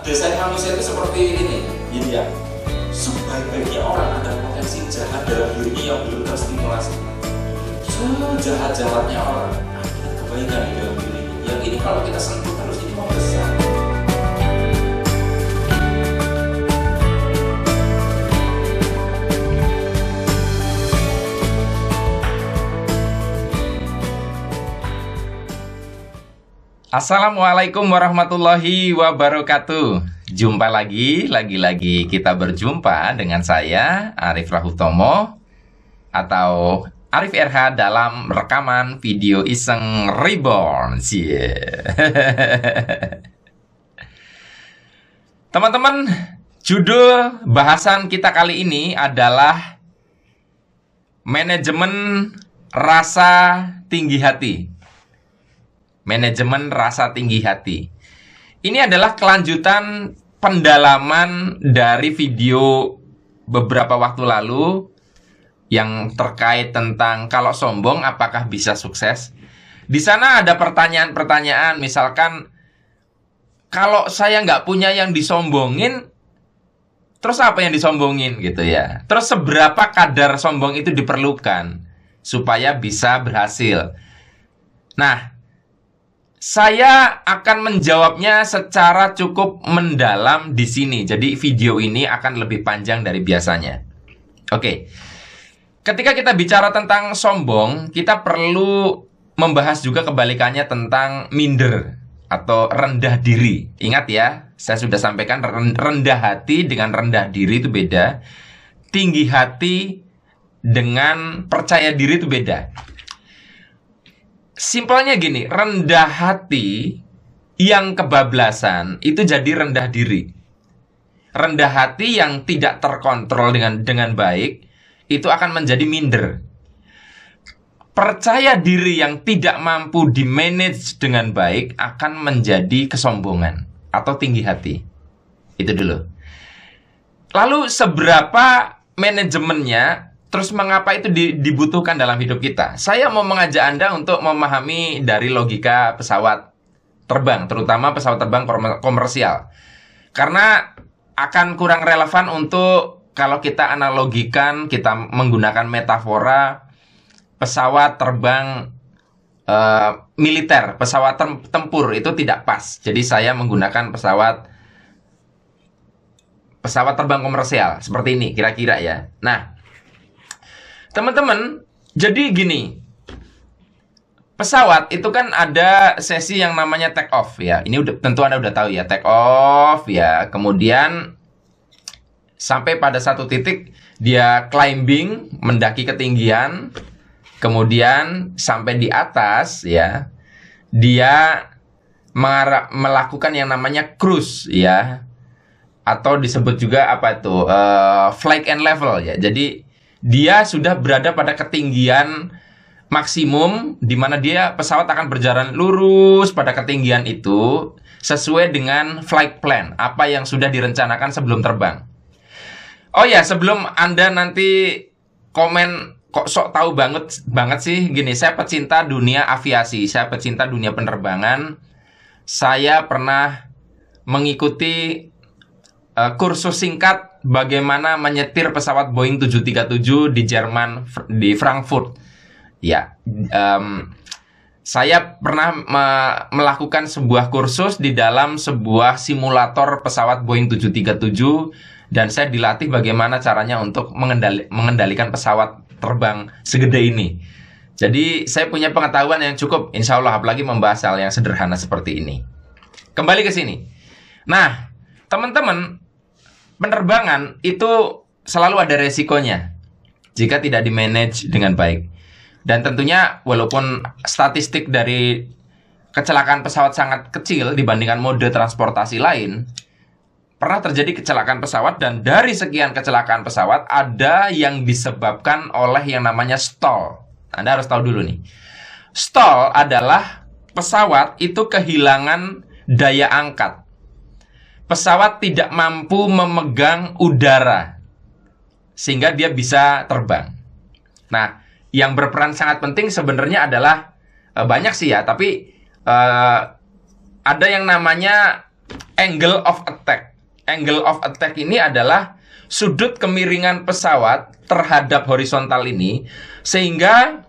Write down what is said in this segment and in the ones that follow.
Desain manusia itu seperti ini, ya. Sebaik-baiknya orang ada potensi jahat dalam dirinya yang belum terstimulasi. Sejahat-jahatnya orang ada kebaikan di dalam diri. Yang ini kalau kita sentuh terus ini mau besar. Assalamualaikum warahmatullahi wabarakatuh. Jumpa lagi kita berjumpa dengan saya Arif Rahutomo atau Arif RH dalam rekaman video iseng reborn. Teman-teman, judul bahasan kita kali ini adalah manajemen rasa tinggi hati. Manajemen rasa tinggi hati. Ini adalah kelanjutan pendalaman dari video beberapa waktu lalu yang terkait tentang kalau sombong apakah bisa sukses. Di sana ada pertanyaan-pertanyaan, misalkan kalau saya nggak punya yang disombongin, terus apa yang disombongin gitu ya. Terus seberapa kadar sombong itu diperlukan supaya bisa berhasil. Nah, saya akan menjawabnya secara cukup mendalam di sini. Jadi video ini akan lebih panjang dari biasanya. Oke. Ketika kita bicara tentang sombong, kita perlu membahas juga kebalikannya tentang minder atau rendah diri. Ingat ya, saya sudah sampaikan rendah hati dengan rendah diri itu beda. Tinggi hati dengan percaya diri itu beda. Simpelnya gini, rendah hati yang kebablasan itu jadi rendah diri. Rendah hati yang tidak terkontrol dengan baik itu akan menjadi minder. Percaya diri yang tidak mampu dimanage dengan baik akan menjadi kesombongan atau tinggi hati. Itu dulu. Lalu seberapa manajemennya? Terus mengapa itu dibutuhkan dalam hidup kita? Saya mau mengajak Anda untuk memahami dari logika pesawat terbang, terutama pesawat terbang komersial. Karena akan kurang relevan untuk kalau kita analogikan, kita menggunakan metafora pesawat terbang militer, pesawat tempur itu tidak pas. Jadi saya menggunakan pesawat terbang komersial seperti ini kira-kira ya. Nah, teman-teman, jadi gini, pesawat itu kan ada sesi yang namanya take off ya. Ini tentu Anda udah tahu ya, take off ya. Kemudian sampai pada satu titik dia climbing, mendaki ketinggian. Kemudian sampai di atas ya, dia melakukan yang namanya cruise ya. Atau disebut juga apa itu? Flight and level ya. Jadi dia sudah berada pada ketinggian maksimum di mana pesawat akan berjalan lurus pada ketinggian itu sesuai dengan flight plan, apa yang sudah direncanakan sebelum terbang. Oh ya, sebelum Anda nanti komen kok sok tahu banget sih gini, saya pecinta dunia aviasi, saya pecinta dunia penerbangan. Saya pernah mengikuti kursus singkat bagaimana menyetir pesawat Boeing 737 di Jerman, di Frankfurt. Ya, saya pernah melakukan sebuah kursus di dalam sebuah simulator pesawat Boeing 737 dan saya dilatih bagaimana caranya untuk mengendalikan pesawat terbang segede ini. Jadi saya punya pengetahuan yang cukup, insya Allah, apalagi membahas hal yang sederhana seperti ini. Kembali ke sini. Nah, teman-teman, penerbangan itu selalu ada resikonya jika tidak di-manage dengan baik. Dan tentunya walaupun statistik dari kecelakaan pesawat sangat kecil dibandingkan mode transportasi lain, pernah terjadi kecelakaan pesawat dan dari sekian kecelakaan pesawat ada yang disebabkan oleh yang namanya stall. Anda harus tahu dulu nih. Stall adalah pesawat itu kehilangan daya angkat. Pesawat tidak mampu memegang udara sehingga dia bisa terbang. Nah, yang berperan sangat penting sebenarnya adalah banyak sih ya, tapi ada yang namanya angle of attack. Angle of attack ini adalah sudut kemiringan pesawat terhadap horizontal ini, sehingga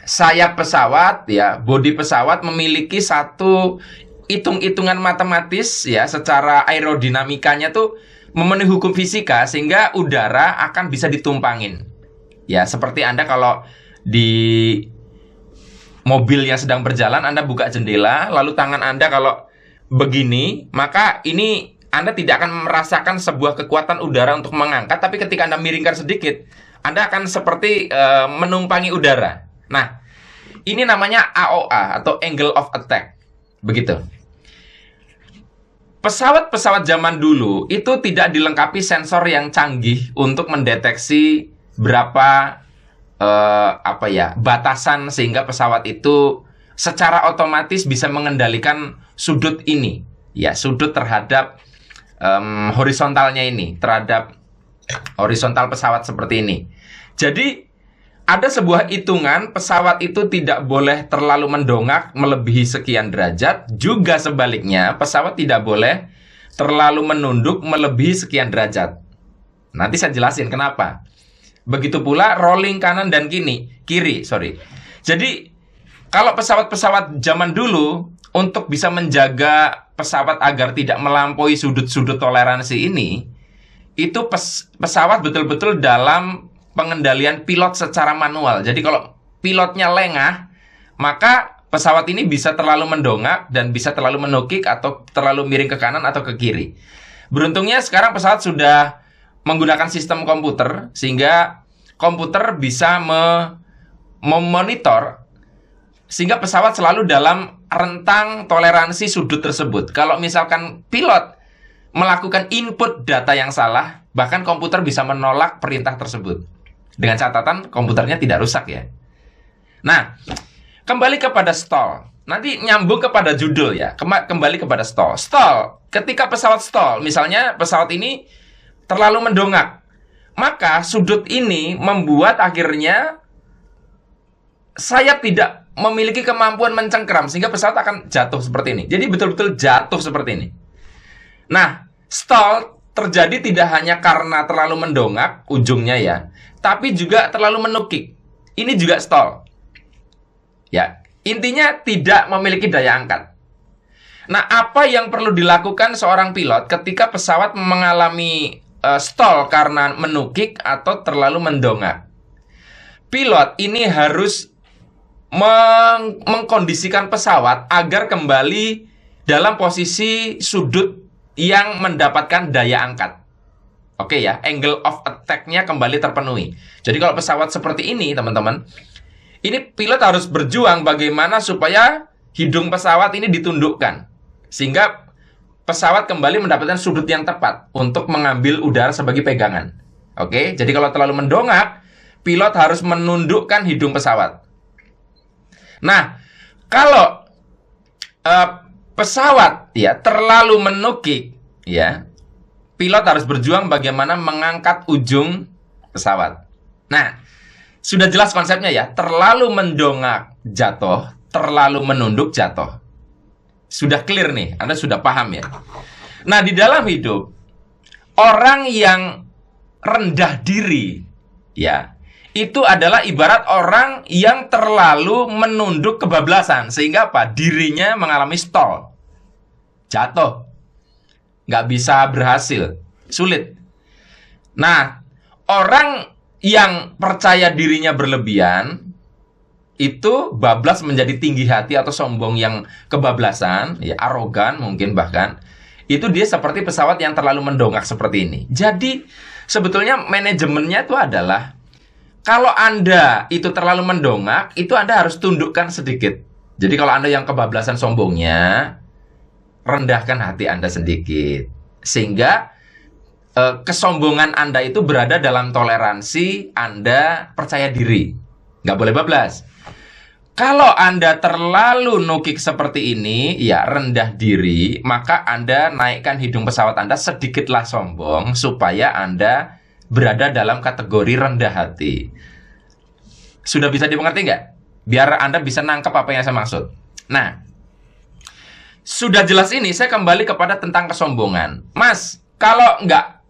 sayap pesawat, ya, bodi pesawat memiliki satu hitung-hitungan matematis, ya, secara aerodinamikanya tuh memenuhi hukum fisika, sehingga udara akan bisa ditumpangin. Ya, seperti Anda kalau di mobil yang sedang berjalan, Anda buka jendela, lalu tangan Anda kalau begini, maka ini Anda tidak akan merasakan sebuah kekuatan udara untuk mengangkat, tapi ketika Anda miringkan sedikit, Anda akan seperti menumpangi udara. Nah, ini namanya AOA atau angle of attack. Begitu. Pesawat-pesawat zaman dulu itu tidak dilengkapi sensor yang canggih untuk mendeteksi berapa batasan sehingga pesawat itu secara otomatis bisa mengendalikan sudut ini, ya, sudut terhadap horizontalnya ini, terhadap horizontal pesawat seperti ini. Jadi ada sebuah hitungan pesawat itu tidak boleh terlalu mendongak melebihi sekian derajat, juga sebaliknya pesawat tidak boleh terlalu menunduk melebihi sekian derajat. Nanti saya jelasin kenapa. Begitu pula rolling kanan dan kiri. Jadi kalau pesawat-pesawat zaman dulu, untuk bisa menjaga pesawat agar tidak melampaui sudut-sudut toleransi ini, itu pesawat betul-betul dalam pengendalian pilot secara manual. Jadi kalau pilotnya lengah, maka pesawat ini bisa terlalu mendongak dan bisa terlalu menukik atau terlalu miring ke kanan atau ke kiri. Beruntungnya sekarang pesawat sudah menggunakan sistem komputer, sehingga komputer bisa memonitor sehingga pesawat selalu dalam rentang toleransi sudut tersebut. Kalau misalkan pilot melakukan input data yang salah, bahkan komputer bisa menolak perintah tersebut. Dengan catatan komputernya tidak rusak, ya. Nah, kembali kepada stall. Nanti nyambung kepada judul, ya. Kembali kepada stall. Stall, ketika pesawat stall, misalnya pesawat ini terlalu mendongak, maka sudut ini membuat akhirnya sayap tidak memiliki kemampuan mencengkeram, sehingga pesawat akan jatuh seperti ini. Jadi betul-betul jatuh seperti ini. Nah, stall terjadi tidak hanya karena terlalu mendongak ujungnya, ya, tapi juga terlalu menukik. Ini juga stall. Ya, intinya tidak memiliki daya angkat. Nah, apa yang perlu dilakukan seorang pilot ketika pesawat mengalami stall karena menukik atau terlalu mendongak? Pilot ini harus mengkondisikan pesawat agar kembali dalam posisi sudut yang mendapatkan daya angkat. Oke, ya, angle of attack-nya kembali terpenuhi. Jadi kalau pesawat seperti ini, teman-teman, ini pilot harus berjuang bagaimana supaya hidung pesawat ini ditundukkan, sehingga pesawat kembali mendapatkan sudut yang tepat untuk mengambil udara sebagai pegangan. Oke, jadi kalau terlalu mendongak, pilot harus menundukkan hidung pesawat. Nah, kalau pesawat, ya, terlalu menukik, ya, pilot harus berjuang bagaimana mengangkat ujung pesawat. Nah, sudah jelas konsepnya, ya. Terlalu mendongak jatuh, terlalu menunduk jatuh. Sudah clear nih, Anda sudah paham, ya. Nah, di dalam hidup, orang yang rendah diri, ya, itu adalah ibarat orang yang terlalu menunduk kebablasan, sehingga apa? Dirinya mengalami stall, jatuh, nggak bisa berhasil, sulit. Nah, orang yang percaya dirinya berlebihan, itu bablas menjadi tinggi hati atau sombong yang kebablasan, ya, arogan mungkin bahkan, itu dia seperti pesawat yang terlalu mendongak seperti ini. Jadi, sebetulnya manajemennya itu adalah, kalau Anda itu terlalu mendongak, itu Anda harus tundukkan sedikit. Jadi kalau Anda yang kebablasan sombongnya, rendahkan hati Anda sedikit, sehingga kesombongan Anda itu berada dalam toleransi Anda percaya diri. Nggak boleh bablas. Kalau Anda terlalu nukik seperti ini, ya, rendah diri, maka Anda naikkan hidung pesawat Anda sedikitlah sombong, supaya Anda berada dalam kategori rendah hati. Sudah bisa dimengerti nggak? Biar Anda bisa nangkep apa yang saya maksud. Nah, Sudah jelas ini, saya kembali kepada tentang kesombongan. Mas, kalau nggak,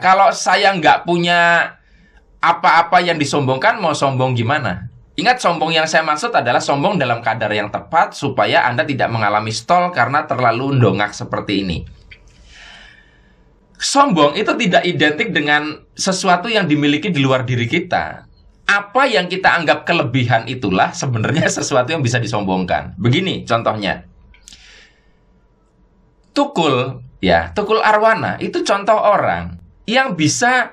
kalau saya nggak punya apa-apa yang disombongkan, mau sombong gimana? Ingat, sombong yang saya maksud adalah sombong dalam kadar yang tepat, supaya Anda tidak mengalami stall karena terlalu dongak seperti ini. Sombong itu tidak identik dengan sesuatu yang dimiliki di luar diri kita. Apa yang kita anggap kelebihan itulah sebenarnya sesuatu yang bisa disombongkan. Begini contohnya. Tukul Arwana itu contoh orang yang bisa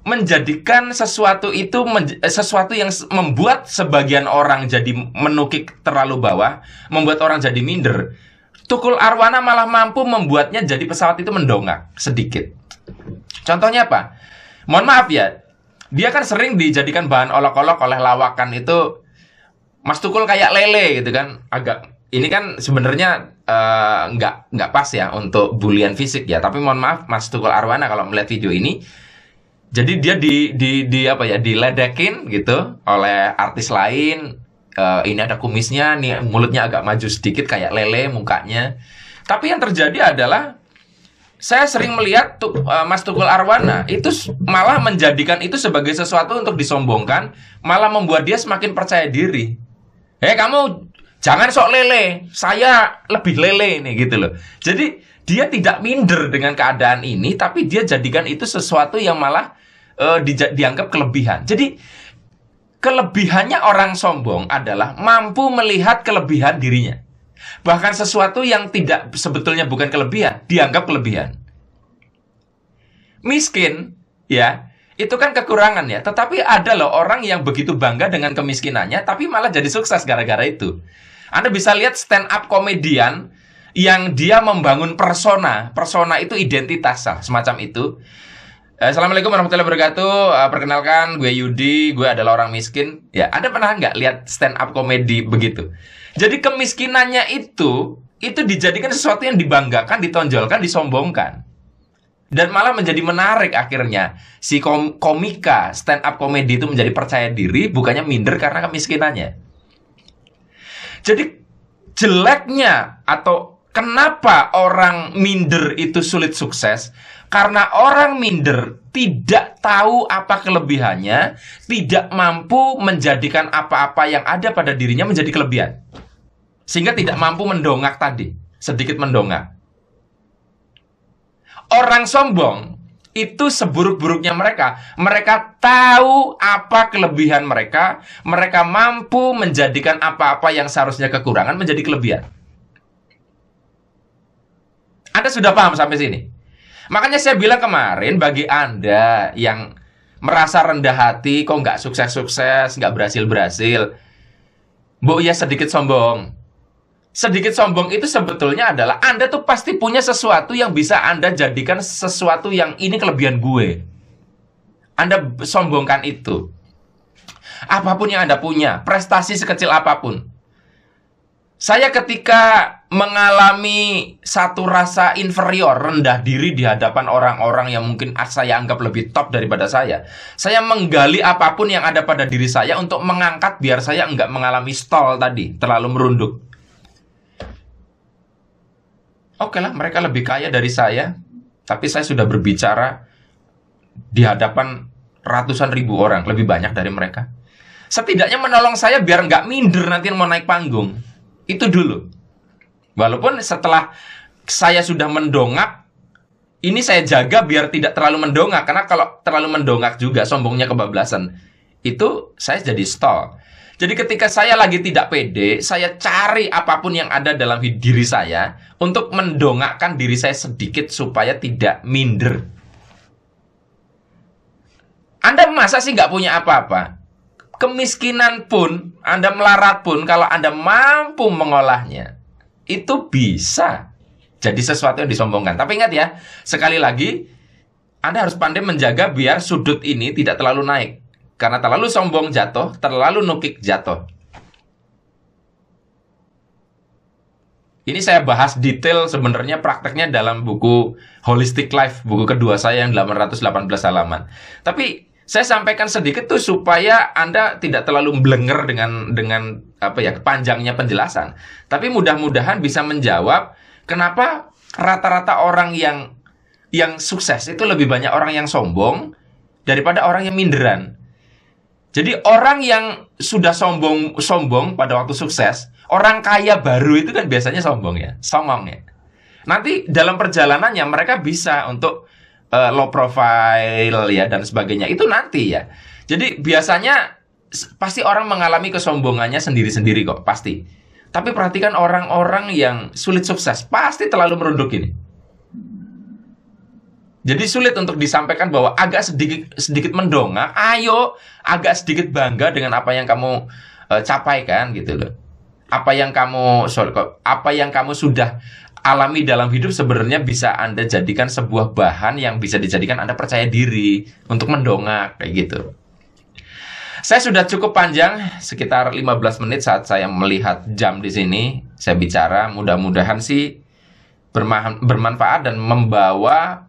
menjadikan sesuatu itu sesuatu yang membuat sebagian orang jadi menukik terlalu bawah, membuat orang jadi minder. Tukul Arwana malah mampu membuatnya jadi pesawat itu mendongak sedikit. Contohnya apa? Mohon maaf ya, dia kan sering dijadikan bahan olok-olok oleh lawakan itu. Mas Tukul kayak lele gitu kan. Ini kan sebenarnya nggak pas ya untuk bulian fisik ya. Tapi mohon maaf, Mas Tukul Arwana kalau melihat video ini, jadi dia diledekin gitu oleh artis lain. Ini ada kumisnya, nih mulutnya agak maju sedikit kayak lele mukanya. Tapi yang terjadi adalah saya sering melihat Mas Tukul Arwana itu malah menjadikan itu sebagai sesuatu untuk disombongkan, malah membuat dia semakin percaya diri. Kamu jangan sok lele, saya lebih lele nih gitu loh. Jadi dia tidak minder dengan keadaan ini, tapi dia jadikan itu sesuatu yang malah dianggap kelebihan. Jadi kelebihannya orang sombong adalah mampu melihat kelebihan dirinya. Bahkan sesuatu yang tidak sebetulnya bukan kelebihan, dianggap kelebihan. Miskin, ya, itu kan kekurangan ya. Tetapi ada loh orang yang begitu bangga dengan kemiskinannya, tapi malah jadi sukses gara-gara itu. Anda bisa lihat stand up komedian yang dia membangun persona. Persona itu identitas, semacam itu. Assalamualaikum warahmatullahi wabarakatuh. Perkenalkan, gue Yudi, gue adalah orang miskin. Ya, Anda pernah nggak lihat stand up komedi begitu? Jadi kemiskinannya itu dijadikan sesuatu yang dibanggakan, ditonjolkan, disombongkan. Dan malah menjadi menarik akhirnya. Si komika stand up komedi itu menjadi percaya diri, bukannya minder karena kemiskinannya. Jadi jeleknya atau kenapa orang minder itu sulit sukses? Karena orang minder tidak tahu apa kelebihannya, tidak mampu menjadikan apa-apa yang ada pada dirinya menjadi kelebihan. Sehingga tidak mampu mendongak tadi, sedikit mendongak. Orang sombong itu seburuk-buruknya mereka tahu apa kelebihan mereka mampu menjadikan apa-apa yang seharusnya kekurangan menjadi kelebihan. Anda sudah paham sampai sini? Makanya saya bilang kemarin, bagi Anda yang merasa rendah hati, kok nggak sukses-sukses, nggak berhasil-berhasil, ya sedikit sombong. Sedikit sombong itu sebetulnya adalah Anda tuh pasti punya sesuatu yang bisa Anda jadikan sesuatu yang ini kelebihan gue. Anda sombongkan itu. Apapun yang Anda punya, prestasi sekecil apapun. Saya ketika mengalami satu rasa inferior, rendah diri di hadapan orang-orang yang mungkin saya anggap lebih top daripada saya menggali apapun yang ada pada diri saya untuk mengangkat biar saya enggak mengalami stall tadi, terlalu merunduk. Oke lah, mereka lebih kaya dari saya, tapi saya sudah berbicara di hadapan ratusan ribu orang, lebih banyak dari mereka. Setidaknya menolong saya biar nggak minder nanti mau naik panggung. Itu dulu. Walaupun setelah saya sudah mendongak, ini saya jaga biar tidak terlalu mendongak. Karena kalau terlalu mendongak juga, sombongnya kebablasan, itu saya jadi stall. Jadi ketika saya lagi tidak pede, saya cari apapun yang ada dalam diri saya untuk mendongakkan diri saya sedikit supaya tidak minder. Anda masa sih nggak punya apa-apa? Kemiskinan pun, Anda melarat pun, kalau Anda mampu mengolahnya, itu bisa jadi sesuatu yang disombongkan. Tapi ingat ya, sekali lagi, Anda harus pandai menjaga biar sudut ini tidak terlalu naik. Karena terlalu sombong jatuh, terlalu nukik jatuh. Ini saya bahas detail sebenarnya prakteknya dalam buku Holistic Life, buku kedua saya yang 818 halaman. Tapi Saya sampaikan sedikit tuh supaya Anda tidak terlalu blenger dengan apa ya, panjangnya penjelasan. Tapi mudah-mudahan bisa menjawab kenapa rata-rata orang yang sukses itu lebih banyak orang yang sombong daripada orang yang minderan. Jadi orang yang sudah sombong pada waktu sukses, orang kaya baru itu kan biasanya sombong ya, songong ya. Nanti dalam perjalanannya mereka bisa untuk low profile ya dan sebagainya. Itu nanti ya. Jadi biasanya pasti orang mengalami kesombongannya sendiri-sendiri kok, pasti. Tapi perhatikan orang-orang yang sulit sukses, pasti terlalu merunduk ini. Jadi sulit untuk disampaikan bahwa agak sedikit mendongak, ayo agak sedikit bangga dengan apa yang kamu capaikan gitu loh. Apa yang kamu sudah alami dalam hidup sebenarnya bisa Anda jadikan sebuah bahan yang bisa dijadikan Anda percaya diri untuk mendongak kayak gitu. Saya sudah cukup panjang, sekitar 15 menit saat saya melihat jam di sini. Saya bicara, mudah-mudahan sih bermanfaat dan membawa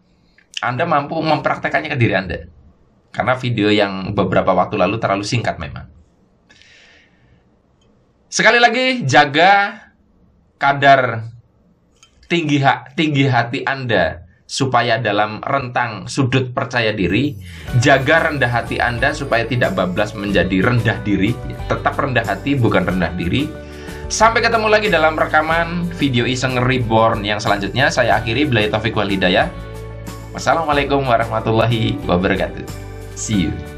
Anda mampu mempraktekannya ke diri Anda. Karena video yang beberapa waktu lalu terlalu singkat memang. Sekali lagi, jaga kadar tinggi hati Anda supaya dalam rentang sudut percaya diri. Jaga rendah hati Anda supaya tidak bablas menjadi rendah diri. Tetap rendah hati, bukan rendah diri. Sampai ketemu lagi dalam rekaman video Iseng Reborn yang selanjutnya. Saya akhiri, billahi taufiq wal hidayah. Wassalamualaikum warahmatullahi wabarakatuh. See you.